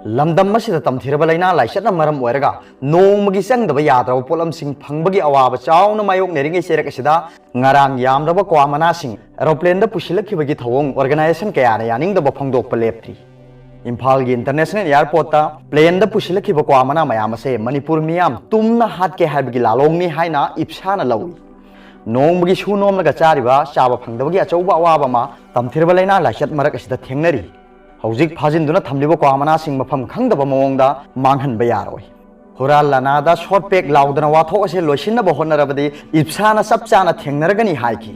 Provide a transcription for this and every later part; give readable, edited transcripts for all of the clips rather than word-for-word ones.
लमदम तमथीरब लैना लाइचना मरम ओइरगा नोंमगी चंगदब याद्रब पोलमसिंग फंगबगी अवाब चावना मायोकनेरिङै चेरक असिदा ngarang yamraba kwa manasing aeroplane da pusilakibagi thawong organization kayana yaningdaba phangdokpa leptri Imphal gi international airport ta plane da pusilakiba kwa mana mayam ase manipur miyam tumna hat ke habigi lalongni haina ipsana lawi nongbagi sunom laga chariba chaba phangdabagi achauba awaba ma tamthirba laina laichat marak asida thengnari hojik phajinduna thamliba kwa manasing mafam khangdaba mawongda manghanba yaroi Hural lanada short pack laudana watho ase loisina ba honarabadi ipsana sapchana thengnaragani haiki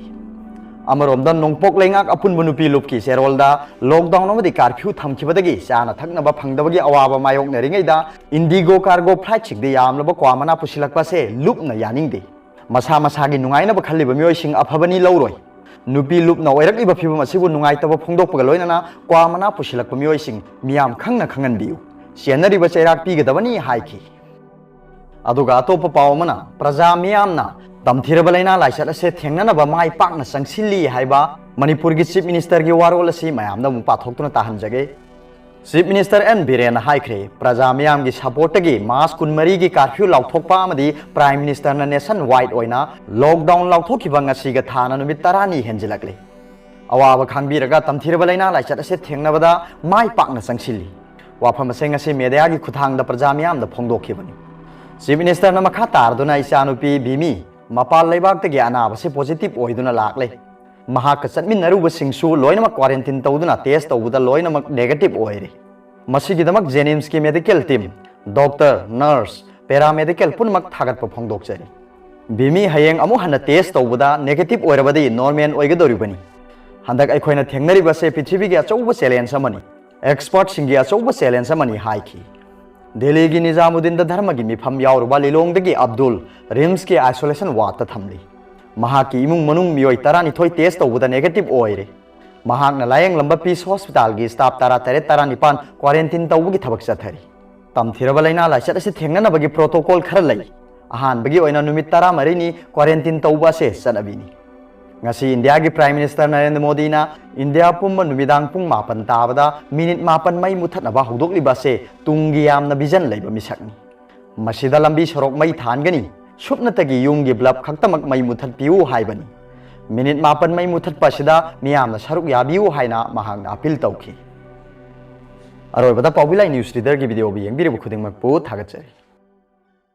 Amarom dan nongpok lengak apun bunupi lupki serolda lockdown amadi curfew thamkhibadagi chana thaknaba phangdabagi awaba mayok naringaida indigo cargo flight chigde yamlaba kwamana pusilakpa se lupna yaningde masa masagi nungaina ba khalliba mioi sing aphabani lauroi nupi lupna oirakliba phibam asibu nungaitaba phongdokpaga loinana kwamana pusilakpa mioi sing miyam khangna khanganbiu senariba chairak pigadabani haiki aduga atopa pawmana praja miyamna tamthiraba laina laichat ase thengnanaba mai pakna sangsilli haiba manipur gi chief minister gi warol asi mayamna mu pathokna tahanjage chief minister n biren haikre praja miyam gi support gi mas kunmari gi curfew lauthokpa amadi prime minister na nation wide oina lockdown lauthokhiba ngasi ga thana numit tarani henjilakle awaba khangbiraga tamthiraba laina laichat ase thengnabada mai pakna sangsilli wafam ase ngasi media gi khuthangda praja miyam da phongdokhibani Chief Minister na makha tarduna isanupi bimi mapal leibak anabase positive oiduna lakle mahak chatminaruba singsu loinamak quarantine tawduna test tawbuda loinamak negative oire masigidamak Jenims ki medical team doctor nurse paramedical punmak thagatpa phongdokchari bimi hayeng amu hana test tawbuda negative oirabadi normal oigadoribani handak aikhoina thengnaribase prithvi gi achouba challenge amani expert singi achouba challenge amani haiki Delhi ki Nizamuddin da dharma ki mifam yauruba lilongdagi Abdul Rims ki isolation ward ta thamli mahak ki imung manung mioi tarani thoi test tawbuda negative oire mahak na layang lamba peace hospital gi staff tara tare tara nipan quarantine tawbugi thabak chathari tamthiraba laina laichat ase thengnana bagi protocol khara lai ahan bagi oina numit tara marini quarantine tawba se sanabini ngasi India gi Prime Minister Narendra Modi na India pumma numidang pung mapan tabada minute mapan mai muthatnaba hudokliba se tungi yamna vision leiba misakni masida lambi sorok mai thangani supnatagi yumgi blab khaktamak mai muthat piu haibani minute mapan mai muthat pasida miyamna saruk yabiu haina mahangna appeal tawki aroibada Pawbilai News Reader gi video bi yengbiribu khudingmak pu thagachari